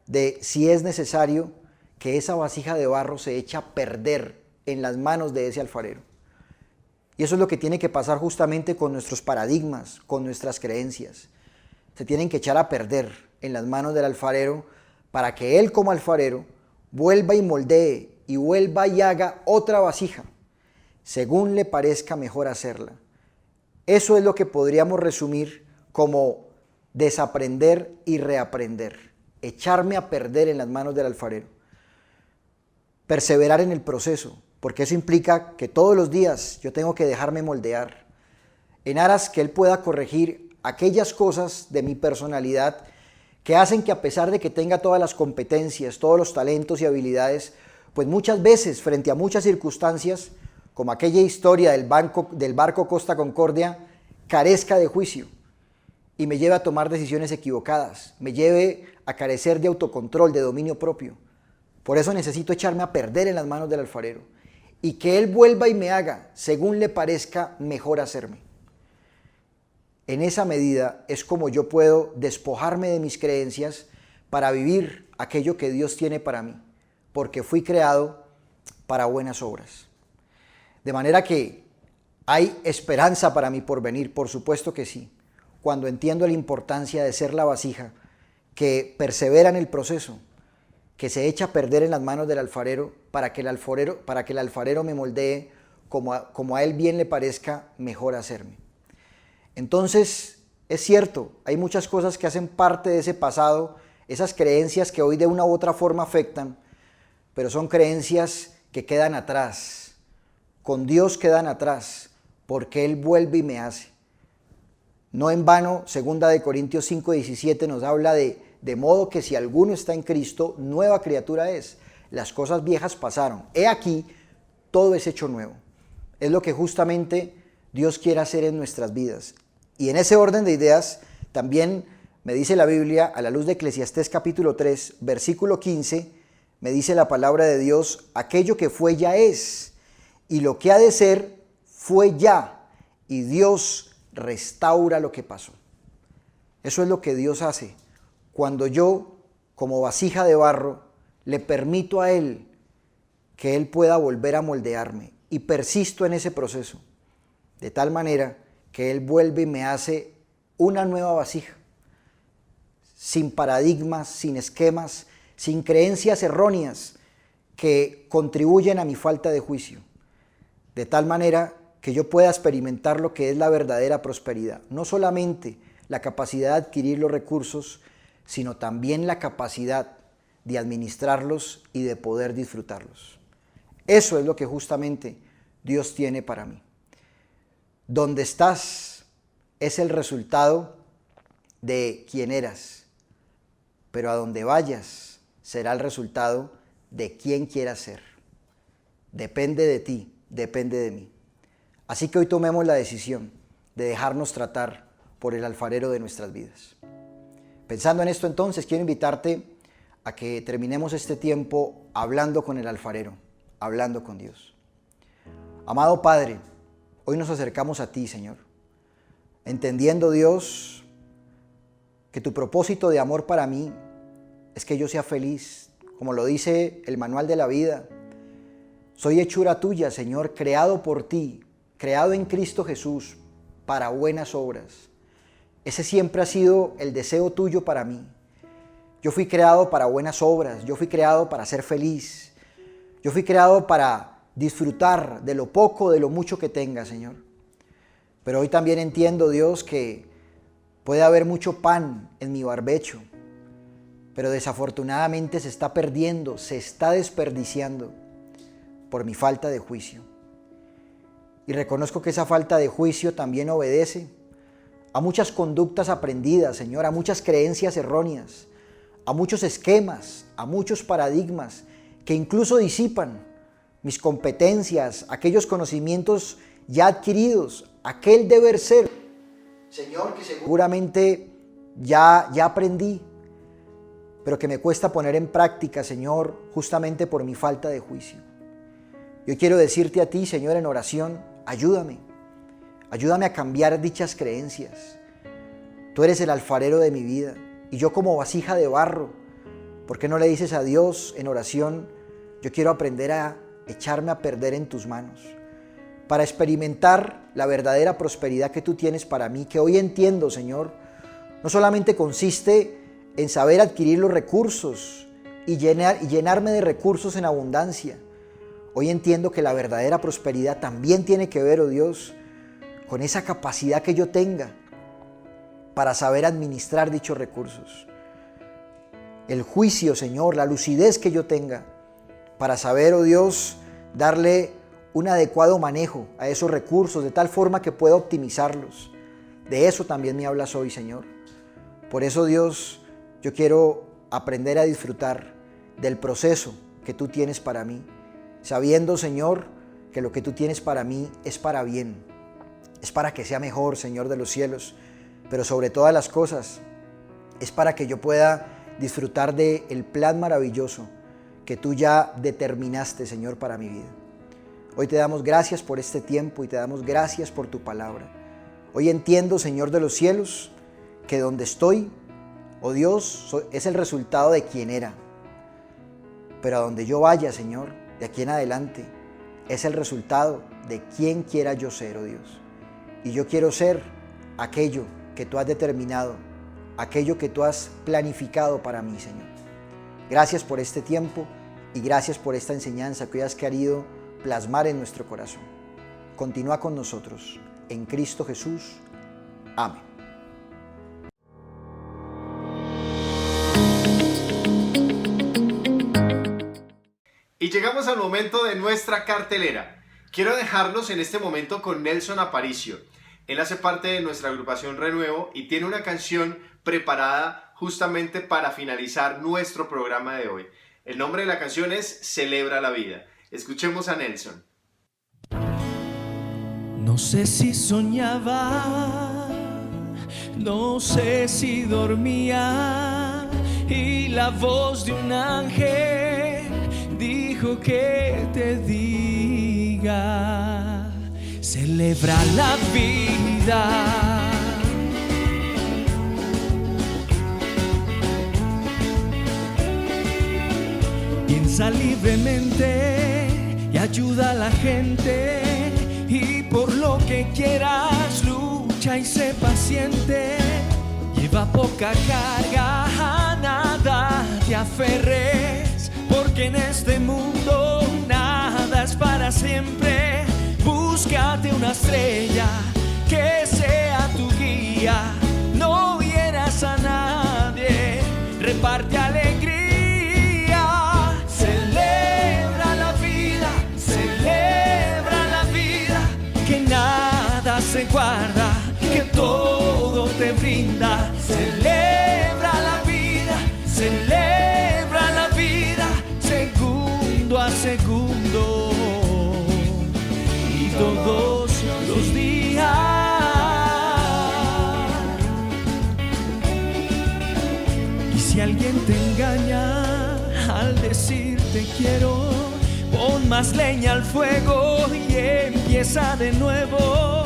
de, si es necesario, que esa vasija de barro se eche a perder en las manos de ese alfarero. Y eso es lo que tiene que pasar justamente con nuestros paradigmas, con nuestras creencias. Se tienen que echar a perder en las manos del alfarero para que él, como alfarero, vuelva y moldee y vuelva y haga otra vasija, según le parezca mejor hacerla. Eso es lo que podríamos resumir como desaprender y reaprender, echarme a perder en las manos del alfarero. Perseverar en el proceso, porque eso implica que todos los días yo tengo que dejarme moldear, en aras que él pueda corregir aquellas cosas de mi personalidad que hacen que, a pesar de que tenga todas las competencias, todos los talentos y habilidades, pues muchas veces frente a muchas circunstancias, como aquella historia del barco Costa Concordia, carezca de juicio y me lleve a tomar decisiones equivocadas, me lleve a carecer de autocontrol, de dominio propio. Por eso necesito echarme a perder en las manos del alfarero y que él vuelva y me haga según le parezca mejor hacerme. En esa medida es como yo puedo despojarme de mis creencias para vivir aquello que Dios tiene para mí, porque fui creado para buenas obras. De manera que hay esperanza para mi porvenir, por supuesto que sí, cuando entiendo la importancia de ser la vasija que persevera en el proceso, que se echa a perder en las manos del alfarero para que el alfarero me moldee como a él bien le parezca mejor hacerme. Entonces, es cierto, hay muchas cosas que hacen parte de ese pasado, esas creencias que hoy de una u otra forma afectan, pero son creencias que quedan atrás, con Dios quedan atrás, porque Él vuelve y me hace. No en vano, 2 Corintios 5:17 nos habla de modo que si alguno está en Cristo, nueva criatura es. Las cosas viejas pasaron. He aquí, todo es hecho nuevo. Es lo que justamente Dios quiere hacer en nuestras vidas. Y en ese orden de ideas, también me dice la Biblia, a la luz de Eclesiastés capítulo 3, versículo 15, me dice la palabra de Dios, aquello que fue ya es, y lo que ha de ser fue ya, y Dios restaura lo que pasó. Eso es lo que Dios hace. Cuando yo, como vasija de barro, le permito a Él que Él pueda volver a moldearme y persisto en ese proceso, de tal manera que Él vuelve y me hace una nueva vasija, sin paradigmas, sin esquemas, sin creencias erróneas que contribuyen a mi falta de juicio, de tal manera que yo pueda experimentar lo que es la verdadera prosperidad, no solamente la capacidad de adquirir los recursos, sino también la capacidad de administrarlos y de poder disfrutarlos. Eso es lo que justamente Dios tiene para mí. Donde estás es el resultado de quién eras, pero a donde vayas será el resultado de quién quieras ser. Depende de ti, depende de mí. Así que hoy tomemos la decisión de dejarnos tratar por el alfarero de nuestras vidas. Pensando en esto entonces, quiero invitarte a que terminemos este tiempo hablando con el alfarero, hablando con Dios. Amado Padre, hoy nos acercamos a ti, Señor, entendiendo, Dios, que tu propósito de amor para mí es que yo sea feliz, como lo dice el manual de la vida. Soy hechura tuya, Señor, creado por ti, creado en Cristo Jesús para buenas obras. Ese siempre ha sido el deseo tuyo para mí. Yo fui creado para buenas obras, yo fui creado para ser feliz, yo fui creado para disfrutar de lo poco, de lo mucho que tenga, Señor. Pero hoy también entiendo, Dios, que puede haber mucho pan en mi barbecho, pero desafortunadamente se está perdiendo, se está desperdiciando por mi falta de juicio. Y reconozco que esa falta de juicio también obedece a muchas conductas aprendidas, Señor, a muchas creencias erróneas, a muchos esquemas, a muchos paradigmas que incluso disipan mis competencias, aquellos conocimientos ya adquiridos, aquel deber ser, Señor, que seguramente ya aprendí, pero que me cuesta poner en práctica, Señor, justamente por mi falta de juicio. Yo quiero decirte a ti, Señor, en oración, ayúdame a cambiar dichas creencias. Tú eres el alfarero de mi vida y yo como vasija de barro, ¿por qué no le dices a Dios en oración, yo quiero aprender a echarme a perder en tus manos, para experimentar la verdadera prosperidad que tú tienes para mí, que hoy entiendo, Señor, no solamente consiste en saber adquirir los recursos y llenarme de recursos en abundancia. Hoy entiendo que la verdadera prosperidad también tiene que ver, oh Dios, con esa capacidad que yo tenga para saber administrar dichos recursos. El juicio, Señor, la lucidez que yo tenga para saber, oh Dios, darle un adecuado manejo a esos recursos de tal forma que pueda optimizarlos. De eso también me hablas hoy, Señor. Por eso, Dios, yo quiero aprender a disfrutar del proceso que tú tienes para mí, sabiendo, Señor, que lo que tú tienes para mí es para bien, es para que sea mejor, Señor de los cielos, pero sobre todas las cosas es para que yo pueda disfrutar del plan maravilloso que tú ya determinaste, Señor, para mi vida. Hoy te damos gracias por este tiempo y te damos gracias por tu palabra. Hoy entiendo, Señor de los cielos, que donde estoy, oh Dios, es el resultado de quien era. Pero a donde yo vaya, Señor, de aquí en adelante, es el resultado de quien quiera yo ser, oh Dios. Y yo quiero ser aquello que tú has determinado, aquello que tú has planificado para mí, Señor. Gracias por este tiempo y gracias por esta enseñanza que hoy has querido plasmar en nuestro corazón. Continúa con nosotros. En Cristo Jesús. Amén. Y llegamos al momento de nuestra cartelera. Quiero dejarlos en este momento con Nelson Aparicio. Él hace parte de nuestra agrupación Renuevo y tiene una canción preparada justamente para finalizar nuestro programa de hoy. El nombre de la canción es Celebra la Vida. Escuchemos a Nelson. No sé si soñaba, no sé si dormía, y la voz de un ángel dijo que te diga: celebra la vida. Piensa libremente y ayuda a la gente, y por lo que quieras lucha y sé paciente. Lleva poca carga, a nada te aferres, porque en este mundo nada es para siempre. Búscate una estrella que sea tu guía, no hieras a nadie, reparte alegría. Celebra la vida, celebra la vida, que nada se guarda, que todo te brinda. Celebra la vida, segundo a segundo, y todos los días. Y si alguien te engaña al decirte quiero, pon más leña al fuego y empieza de nuevo.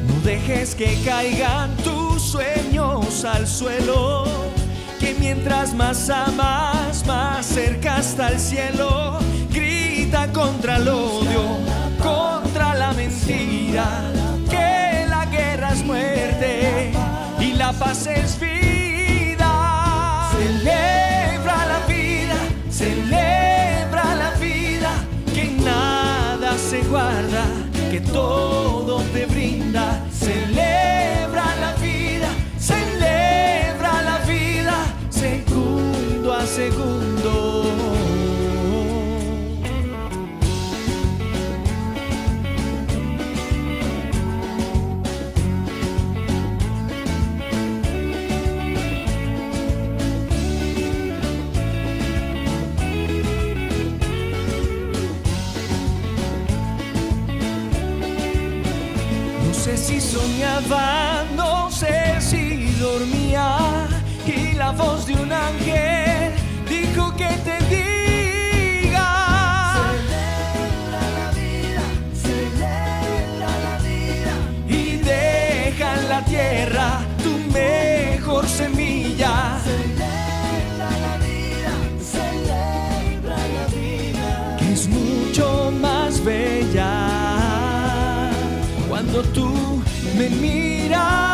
No dejes que caigan tus sueños al suelo, que mientras más amas, más cerca está el cielo. Grita contra el odio, contra la mentira, que la guerra es muerte y la paz es vida. Celebra la vida, celebra la vida, que nada se guarda, que todo te brinda. Celebra la vida, segundo a segundo. No sé si soñaba, no sé si dormía, y la voz de un ángel dijo que te diga: celebra la vida, y deja en la tierra tu mejor semilla. Celebra la vida, que es mucho más bella cuando tú me miras.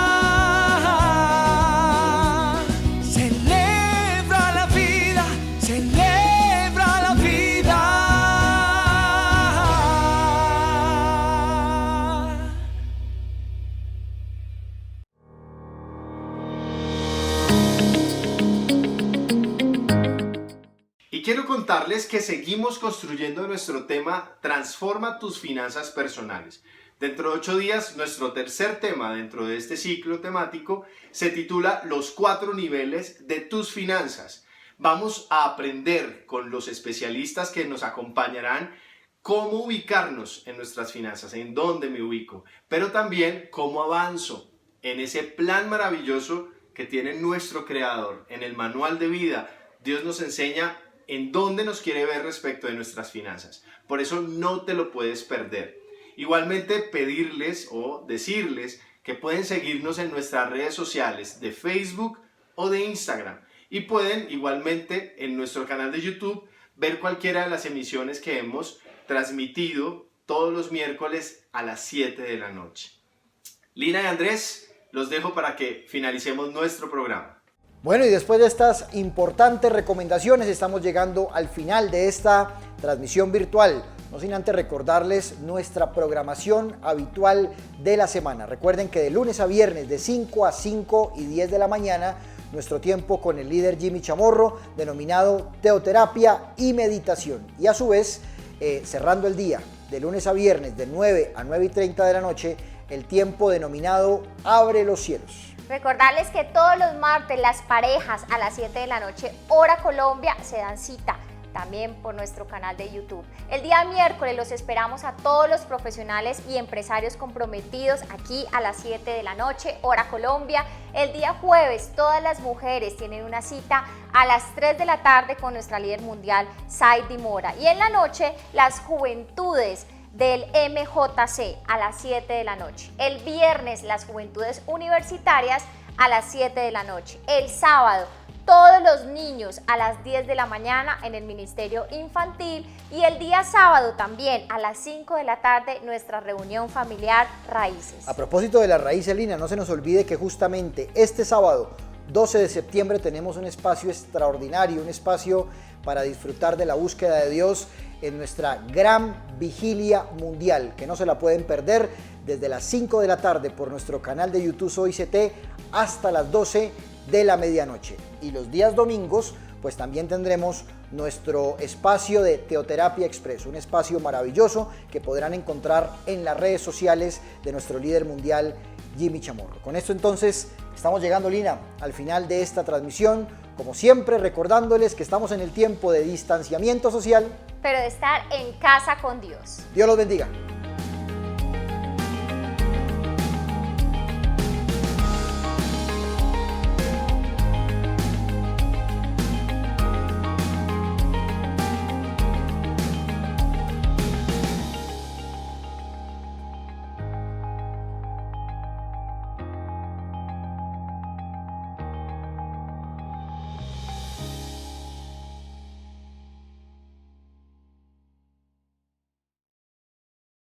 Quiero contarles que seguimos construyendo nuestro tema Transforma tus finanzas personales. Dentro de 8 días, nuestro tercer tema dentro de este ciclo temático se titula Los 4 niveles de tus finanzas. Vamos a aprender con los especialistas que nos acompañarán cómo ubicarnos en nuestras finanzas, en dónde me ubico, pero también cómo avanzo en ese plan maravilloso que tiene nuestro Creador. En el manual de vida, Dios nos enseña en dónde nos quiere ver respecto de nuestras finanzas. Por eso no te lo puedes perder. Igualmente pedirles o decirles que pueden seguirnos en nuestras redes sociales de Facebook o de Instagram. Y pueden igualmente en nuestro canal de YouTube ver cualquiera de las emisiones que hemos transmitido todos los miércoles a las 7 de la noche. Lina y Andrés, los dejo para que finalicemos nuestro programa. Bueno, y después de estas importantes recomendaciones estamos llegando al final de esta transmisión virtual. No sin antes recordarles nuestra programación habitual de la semana. Recuerden que de lunes a viernes de 5 a 5 y 10 de la mañana, nuestro tiempo con el líder Jimmy Chamorro, denominado Teoterapia y Meditación. Y a su vez, cerrando el día de lunes a viernes de 9 a 9 y 30 de la noche, el tiempo denominado Abre los Cielos. Recordarles que todos los martes las parejas a las 7 de la noche, hora Colombia, se dan cita también por nuestro canal de YouTube. El día miércoles los esperamos a todos los profesionales y empresarios comprometidos aquí a las 7 de la noche, hora Colombia. El día jueves todas las mujeres tienen una cita a las 3 de la tarde con nuestra líder mundial, Saidi Mora. Y en la noche las juventudes del MJC a las 7 de la noche. El viernes las juventudes universitarias a las 7 de la noche. El sábado todos los niños a las 10 de la mañana en el Ministerio Infantil y el día sábado también a las 5 de la tarde nuestra reunión familiar Raíces. A propósito de las raíces, Lina, no se nos olvide que justamente este sábado 12 de septiembre tenemos un espacio extraordinario, un espacio para disfrutar de la búsqueda de Dios en nuestra gran vigilia mundial, que no se la pueden perder desde las 5 de la tarde por nuestro canal de YouTube Soy CT hasta las 12 de la medianoche. Y los días domingos pues también tendremos nuestro espacio de Teoterapia Express, un espacio maravilloso que podrán encontrar en las redes sociales de nuestro líder mundial Jimmy Chamorro. Con esto entonces estamos llegando, Lina, al final de esta transmisión, como siempre recordándoles que estamos en el tiempo de distanciamiento social, pero de estar en casa con Dios. Dios los bendiga.